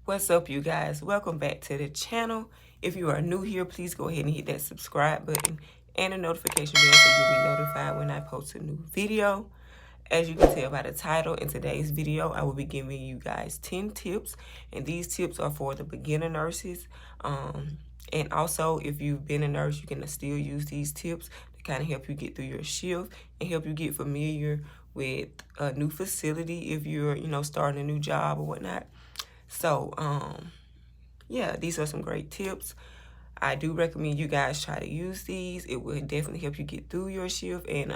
What's up, you guys? Welcome back to the channel. If you are new here, please go ahead and hit that subscribe button and the notification bell so you'll be notified when I post a new video. As you can tell by the title, in today's video, I will be giving you guys 10 tips, and these tips are for the beginner nurses. And also, if you've been a nurse, you can still use these tips to kind of help you get through your shift and help you get familiar with a new facility if you're, starting a new job or whatnot. So, yeah, these are some great tips. I do recommend you guys try to use these. It will definitely help you get through your shift, and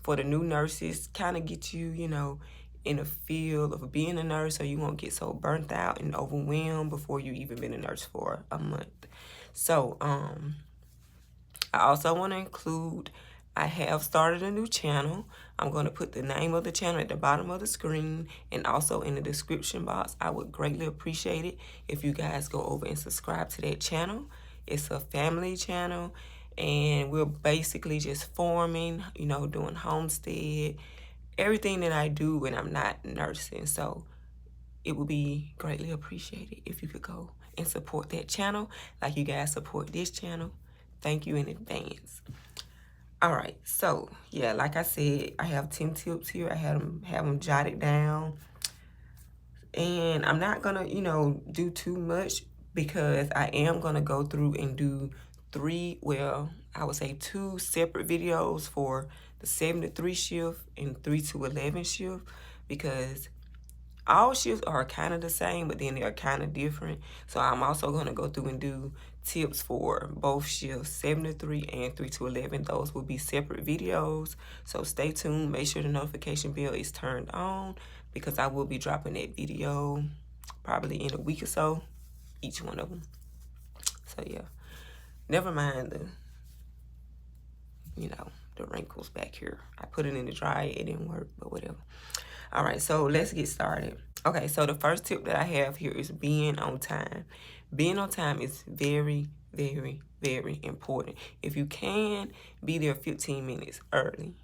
for the new nurses, kind of get you, in a feel of being a nurse, so you won't get so burnt out and overwhelmed before you even been a nurse for a month. So, I also want to include, I have started a new channel. I'm going to put the name of the channel at the bottom of the screen and also in the description box. I would greatly appreciate it if you guys go over and subscribe to that channel. It's a family channel, and we're basically just farming, doing homestead, everything that I do when I'm not nursing. So it would be greatly appreciated if you could go and support that channel like you guys support this channel. Thank you in advance. All right, so yeah, like I said, I have 10 tips here. I have them jotted down, and I'm not gonna, do too much because I am gonna go through and do I would say 2 separate videos for the 7 to 3 shift and 3 to 11 shift, because all shifts are kind of the same, but then they're kind of different. So I'm also going to go through and do tips for both shifts, 7 to 3 and 3 to 11. Those will be separate videos. So stay tuned. Make sure the notification bell is turned on, because I will be dropping that video probably in a week or so, each one of them. So yeah, never mind the wrinkles back here. I put it in the dryer. It didn't work, but whatever. All right, so let's get started. Okay, so the first tip that I have here is being on time. Being on time is very, very, very important. If you can, be there 15 minutes early,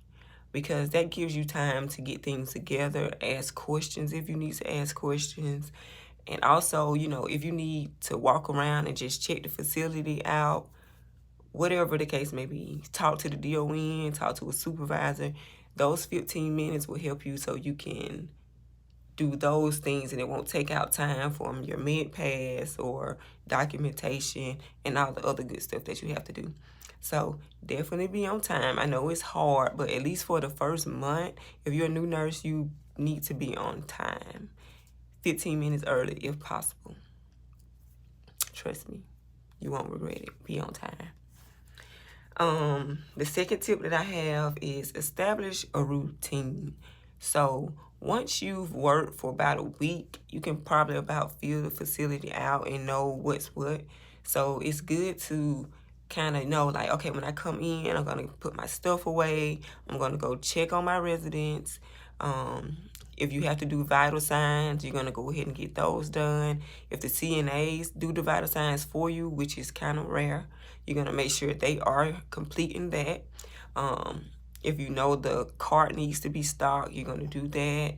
because that gives you time to get things together, ask questions if you need to ask questions. And also, if you need to walk around and just check the facility out, whatever the case may be, talk to the DON, talk to a supervisor, those 15 minutes will help you so you can do those things, and it won't take out time from your med pass or documentation and all the other good stuff that you have to do. So definitely be on time. I know it's hard, but at least for the first month, if you're a new nurse, you need to be on time. 15 minutes early if possible. Trust me, you won't regret it. Be on time. The second tip that I have is establish a routine. So once you've worked for about a week, you can probably about feel the facility out and know what's what. So it's good to kind of know, like, okay, when I come in, I'm going to put my stuff away. I'm going to go check on my residents. If you have to do vital signs, you're going to go ahead and get those done. If the CNAs do the vital signs for you, which is kind of rare, you're going to make sure they are completing that. If you know the cart needs to be stocked, you're going to do that.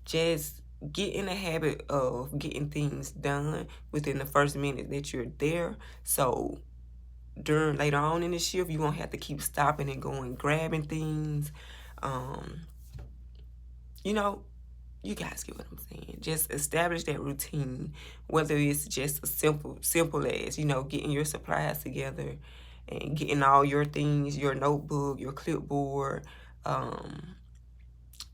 Just get in the habit of getting things done within the first minute that you're there. So later on in the shift, you won't have to keep stopping and going grabbing things. You guys get what I'm saying. Just establish that routine, whether it's just as simple as, getting your supplies together and getting all your things, your notebook, your clipboard,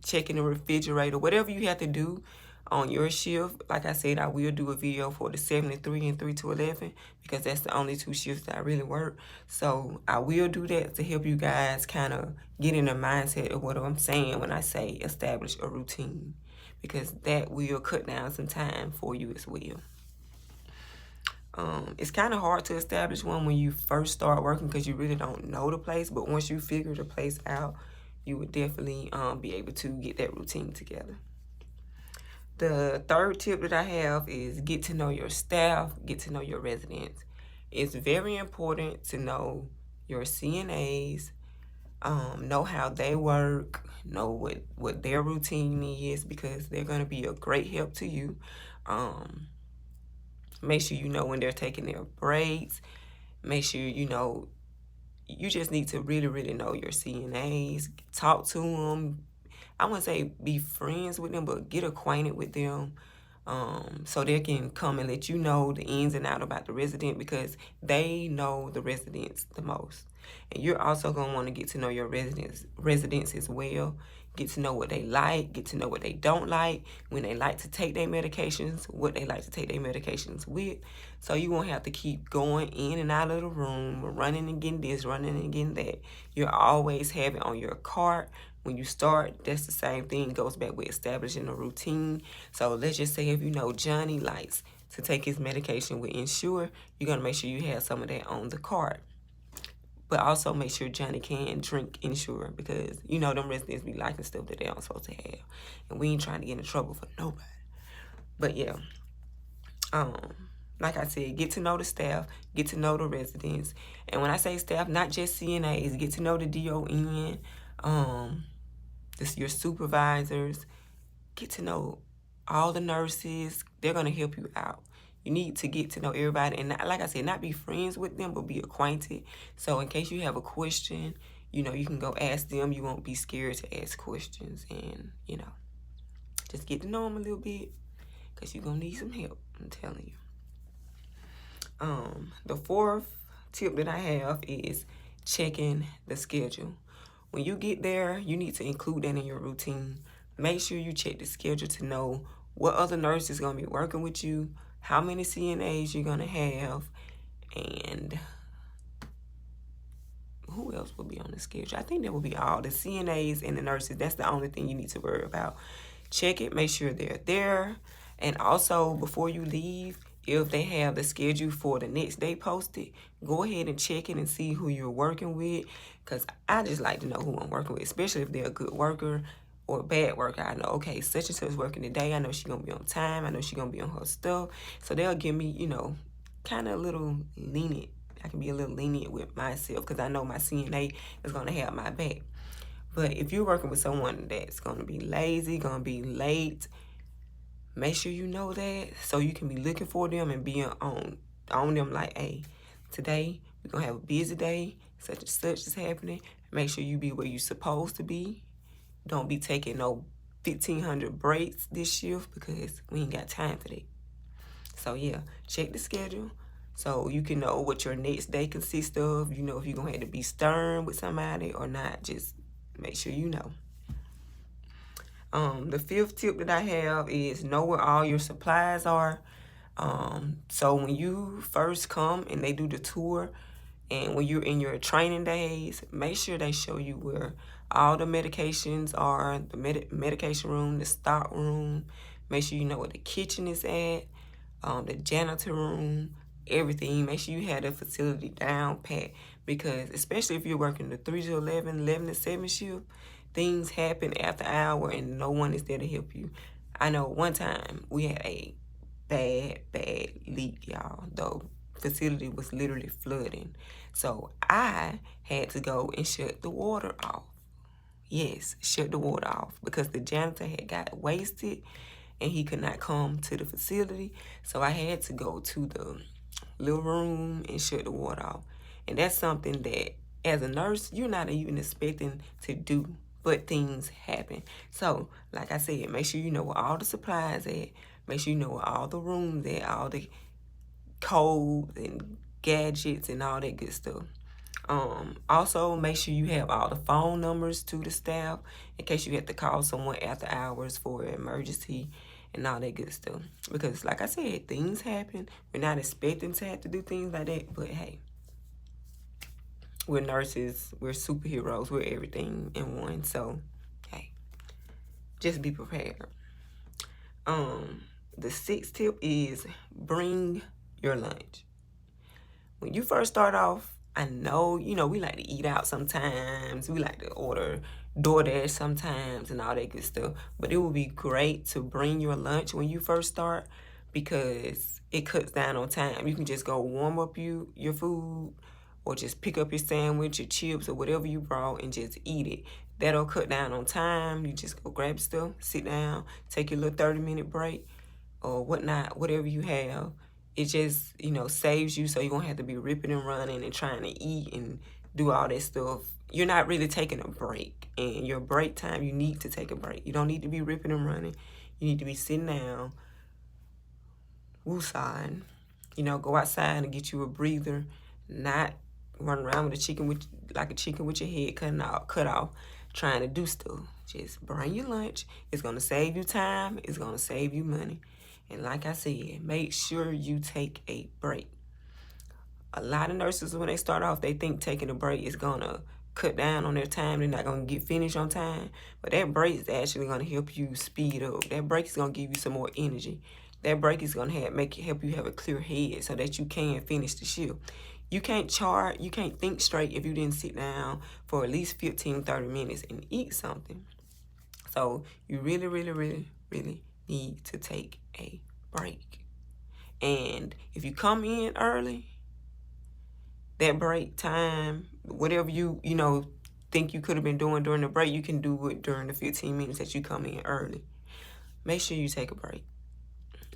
checking the refrigerator, whatever you have to do on your shift. Like I said, I will do a video for the 7 to 3 and 3 to 11, because that's the only 2 shifts that I really work. So I will do that to help you guys kind of get in the mindset of what I'm saying when I say establish a routine, because that will cut down some time for you as well. It's kind of hard to establish one when you first start working, because you really don't know the place. But once you figure the place out, you would definitely be able to get that routine together. The third tip that I have is get to know your staff, get to know your residents. It's very important to know your CNAs, know how they work, know what their routine is, because they're going to be a great help to you. Make sure you know when they're taking their breaks. Make sure you know, you just need to really, really know your CNAs. Talk to them. I wouldn't say be friends with them, but get acquainted with them. So they can come and let you know the ins and out about the resident, because they know the residents the most. And you're also going to want to get to know your residents as well. Get to know what they like, get to know what they don't like, when they like to take their medications, what they like to take their medications with. So you won't have to keep going in and out of the room, running and getting this, running and getting that. You'll always have it on your cart. When you start, that's the same thing. It goes back with establishing a routine. So let's just say if you know Johnny likes to take his medication with Ensure, you're going to make sure you have some of that on the cart. But also make sure Johnny can drink Ensure, because you know them residents be liking stuff that they aren't supposed to have. And we ain't trying to get in trouble for nobody. But yeah, like I said, get to know the staff, get to know the residents. And when I say staff, not just CNAs, get to know the DON, your supervisors, get to know all the nurses. They're going to help you out. You need to get to know everybody, and not, like I said, not be friends with them, but be acquainted. So in case you have a question, you know, you can go ask them. You won't be scared to ask questions, and, you know, just get to know them a little bit, because you're going to need some help, I'm telling you. The fourth tip that I have is checking the schedule. When you get there, you need to include that in your routine. Make sure you check the schedule to know what other nurse is going to be working with you, how many CNAs you're going to have, and who else will be on the schedule. I think that will be all. The CNAs and the nurses, that's the only thing you need to worry about. Check it, make sure they're there. And also, before you leave, if they have the schedule for the next day posted, go ahead and check it and see who you're working with, because I just like to know who I'm working with, especially if they're a good worker or a bad worker. I know, okay, such and such is working today. I know she's going to be on time. I know she's going to be on her stuff. So they'll give me, you know, kind of a little lenient. I can be a little lenient with myself, because I know my CNA is going to have my back. But if you're working with someone that's going to be lazy, going to be late, make sure you know that, so you can be looking for them and being on them like, hey, today we're going to have a busy day, such and such is happening. Make sure you be where you're supposed to be. Don't be taking no 1,500 breaks this shift, because we ain't got time for that. So yeah, check the schedule so you can know what your next day consists of. You know if you're going to have to be stern with somebody or not. Just make sure you know. The fifth tip that I have is know where all your supplies are. So when you first come and they do the tour, and when you're in your training days, make sure they show you where all the medications are, the medication room, the stock room. Make sure you know where the kitchen is at, the janitor room, everything. Make sure you have the facility down pat, because especially if you're working the 3 to 11, 11 to 7 shift, things happen after hour and no one is there to help you. I know one time we had a bad leak, y'all. The facility was literally flooding. So I had to go and shut the water off. Yes, shut the water off, because the janitor had got wasted and he could not come to the facility. So I had to go to the little room and shut the water off. And that's something that, as a nurse, you're not even expecting to do, but things happen. So, like I said, make sure you know where all the supplies at. Make sure you know where all the rooms at, all the codes and gadgets and all that good stuff. Also, make sure you have all the phone numbers to the staff in case you have to call someone after hours for an emergency and all that good stuff. Because, like I said, things happen. We're not expecting to have to do things like that, but hey, we're nurses, we're superheroes, we're everything in one. So, hey, just be prepared. The sixth tip is bring your lunch. When you first start off, I know, you know, we like to eat out sometimes. We like to order DoorDash sometimes and all that good stuff. But it would be great to bring your lunch when you first start, because it cuts down on time. You can just go warm up your food, or just pick up your sandwich, your chips, or whatever you brought and just eat it. That'll cut down on time. You just go grab stuff, sit down, take your little 30-minute break, or whatnot, whatever you have. It just, you know, saves you, so you won't have to be ripping and running and trying to eat and do all that stuff. You're not really taking a break. And your break time, you need to take a break. You don't need to be ripping and running. You need to be sitting down, woosah, you know, go outside and get you a breather, not run around with a chicken with your head cut off, trying to do stuff. Just bring your lunch. It's gonna save you time. It's gonna save you money. And like I said, make sure you take a break. A lot of nurses, when they start off, they think taking a break is gonna cut down on their time. They're not gonna get finished on time. But that break is actually gonna help you speed up. That break is gonna give you some more energy. That break is gonna help you have a clear head so that you can finish the shift. You can't think straight if you didn't sit down for at least 15, 30 minutes and eat something. So you really, really, really, really need to take a break. And if you come in early, that break time, whatever you think you could have been doing during the break, you can do it during the 15 minutes that you come in early. Make sure you take a break.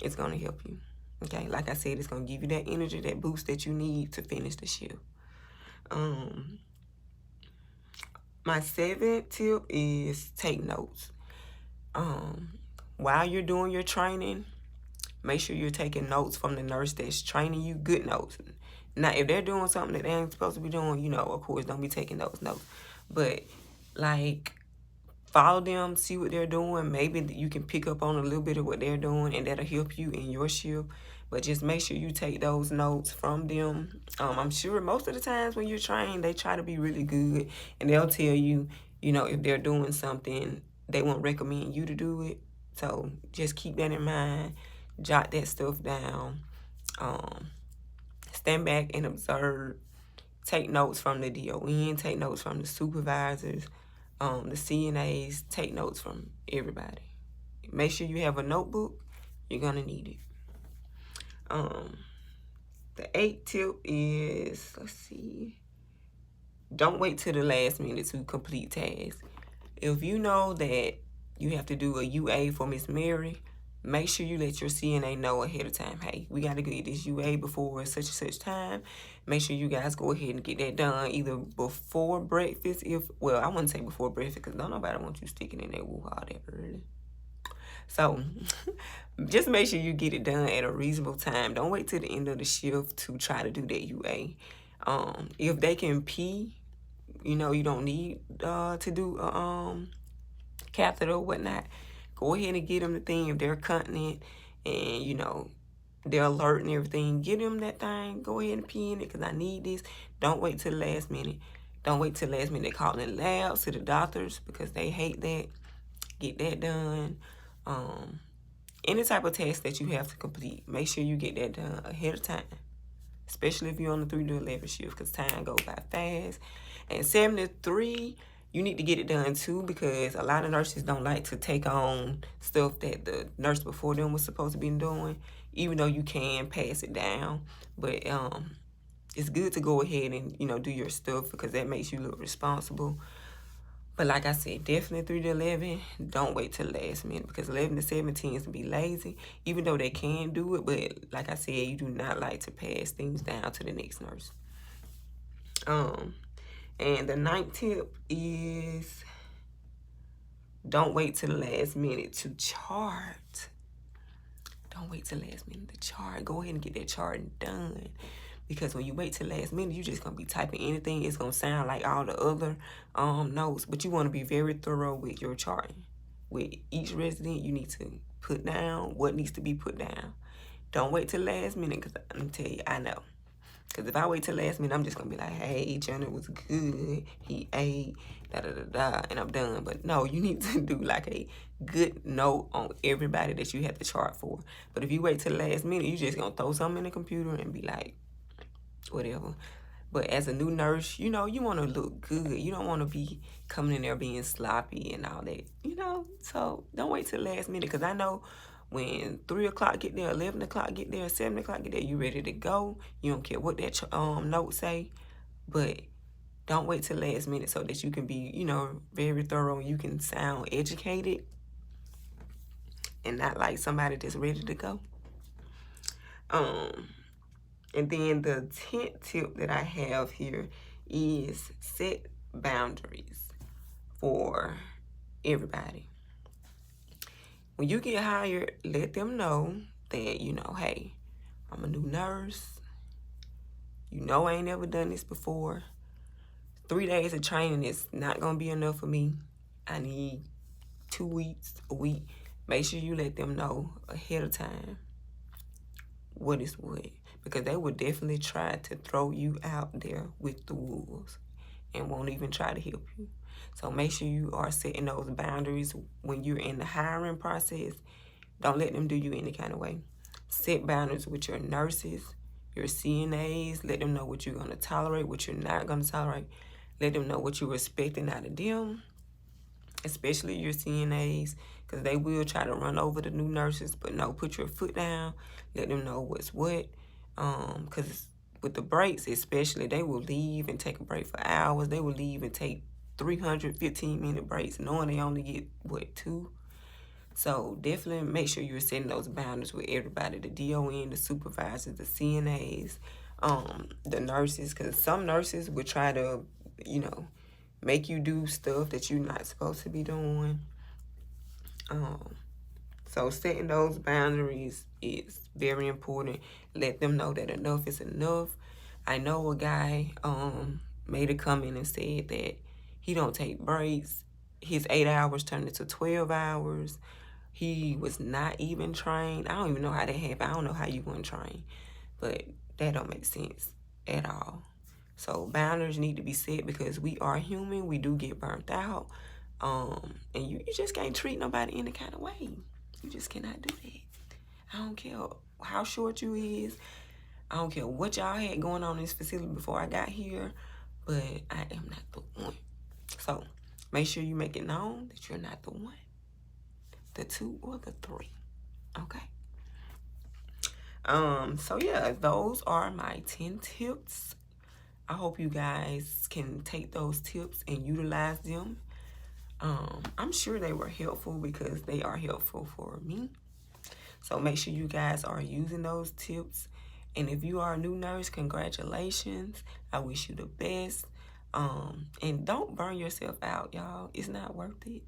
It's going to help you. Okay, like I said, it's going to give you that energy, that boost that you need to finish the shift. My 7th tip is take notes. While you're doing your training, make sure you're taking notes from the nurse that's training you, good notes. Now, if they're doing something that they ain't supposed to be doing, you know, of course, don't be taking those notes. But, like, follow them, see what they're doing. Maybe you can pick up on a little bit of what they're doing, and that'll help you in your shift. But just make sure you take those notes from them. I'm sure most of the times when you're trained, they try to be really good, and they'll tell you, you know, if they're doing something, they won't recommend you to do it. So just keep that in mind. Jot that stuff down. Stand back and observe. Take notes from the DON. Take notes from the supervisors, the CNAs. Take notes from everybody. Make sure you have a notebook. You're going to need it. The 8th tip is, let's see, don't wait till the last minute to complete tasks. If you know that you have to do a UA for Miss Mary, make sure you let your CNA know ahead of time. Hey, we got to get this UA before such and such time. Make sure you guys go ahead and get that done either before breakfast. I wouldn't say before breakfast because don't nobody want you sticking in that woo-ha that early. So just make sure you get it done at a reasonable time. Don't wait till the end of the shift to try to do that UA. If they can pee, you know, you don't need to do a catheter or whatnot. Go ahead and get them the thing. If they're continent and, you know, they're alert and everything, get them that thing. Go ahead and pee in it because I need this. Don't wait till the last minute. Don't wait till the last minute. Call in labs to the doctors because they hate that. Get that done. Any type of test that you have to complete, make sure you get that done ahead of time. Especially if you're on the 3 to 11 shift because time goes by fast. And 7 to 3, you need to get it done too because a lot of nurses don't like to take on stuff that the nurse before them was supposed to be doing, even though you can pass it down. But it's good to go ahead and, you know, do your stuff because that makes you look responsible. But like I said, definitely 3 to 11, don't wait till the last minute because 11 to 17 is to be lazy, even though they can do it. But like I said, you do not like to pass things down to the next nurse. And the 9th tip is don't wait till the last minute to chart. Don't wait till the last minute to chart. Go ahead and get that chart done. Because when you wait till the last minute, you're just going to be typing anything. It's going to sound like all the other notes. But you want to be very thorough with your charting. With each resident, you need to put down what needs to be put down. Don't wait till the last minute because I'm going to tell you, I know. Because if I wait till last minute, I'm just going to be like, hey, Johnny was good. He ate, da-da-da-da, and I'm done. But no, you need to do like a good note on everybody that you have to chart for. But if you wait till the last minute, you just going to throw something in the computer and be like, whatever. But as a new nurse, you know, you want to look good. You don't want to be coming in there being sloppy and all that, you know. So don't wait till the last minute because I know when 3 o'clock get there, 11 o'clock get there, 7 o'clock get there, you ready to go. You don't care what that note say. But don't wait till the last minute so that you can be, you know, very thorough and you can sound educated. and not like somebody that's ready to go. And then the 10th tip that I have here is set boundaries for everybody. When you get hired, let them know that, you know, hey, I'm a new nurse. You know I ain't never done this before. 3 days of training is not going to be enough for me. I need 2 weeks, a week. Make sure you let them know ahead of time what is what. Because they will definitely try to throw you out there with the wolves and won't even try to help you. So make sure you are setting those boundaries when you're in the hiring process. Don't let them do you any kind of way. Set boundaries with your nurses, your CNAs. Let them know what you're going to tolerate, what you're not going to tolerate. Let them know what you're expecting out of them, especially your CNAs, because they will try to run over the new nurses. But no, put your foot down. Let them know what's what. Because with the breaks especially, they will leave and take a break for hours. They will leave and take 315-minute breaks, knowing they only get, what, 2? So definitely make sure you're setting those boundaries with everybody, the DON, the supervisors, the CNAs, the nurses, because some nurses will try to, you know, make you do stuff that you're not supposed to be doing. So setting those boundaries is very important. Let them know that enough is enough. I know a guy made a comment and said that he don't take breaks. His 8 hours turned into 12 hours. He was not even trained. I don't even know how that happened. I don't know how you weren't trained. But that don't make sense at all. So boundaries need to be set because we are human. We do get burnt out. And you just can't treat nobody any kind of way. You just cannot do that. I don't care how short you is. I don't care what y'all had going on in this facility before I got here. But I am not the one. So make sure you make it known that you're not the one, the 2, or the 3. Okay? So yeah, those are my 10 tips. I hope you guys can take those tips and utilize them. I'm sure they were helpful because they are helpful for me. So make sure you guys are using those tips. And if you are a new nurse, congratulations. I wish you the best. And don't burn yourself out, y'all. It's not worth it.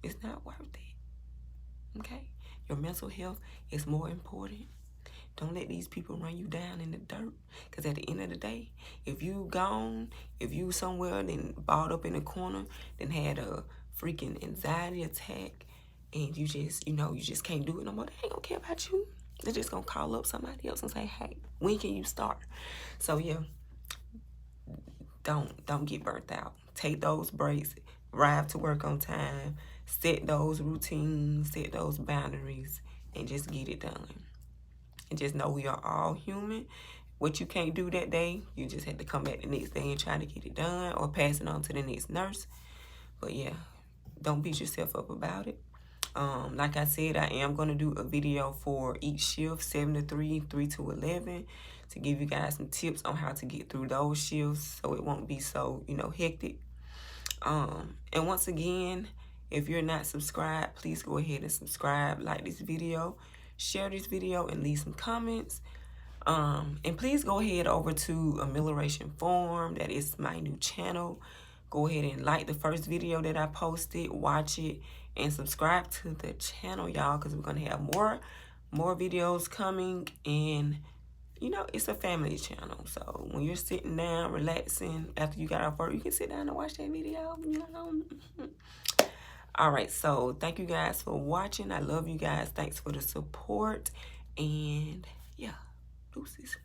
It's not worth it. Okay? Your mental health is more important. Don't let these people run you down in the dirt. Because at the end of the day, if you gone, if you somewhere then balled up in a corner, then had a freaking anxiety attack, and you just, you just can't do it no more, they ain't gonna care about you. They're just gonna call up somebody else and say, hey, when can you start? So yeah, don't get burnt out. Take those breaks, arrive to work on time, set those routines, set those boundaries, and just get it done. And just know we are all human. What you can't do that day, you just have to come back the next day and try to get it done or pass it on to the next nurse. But yeah, don't beat yourself up about it. Like I said, I am going to do a video for each shift, 7 to 3, 3 to 11, to give you guys some tips on how to get through those shifts so it won't be so, hectic. And once again, if you're not subscribed, please go ahead and subscribe, like this video, share this video, and leave some comments. And please go ahead over to Amelioration Forum. That is my new channel. Go ahead and like the first video that I posted, watch it, and subscribe to the channel, y'all, because we're going to have more videos coming. And, it's a family channel. So when you're sitting down, relaxing, after you got off work, you can sit down and watch that video, All right, so thank you guys for watching. I love you guys. Thanks for the support. And, yeah, deuces.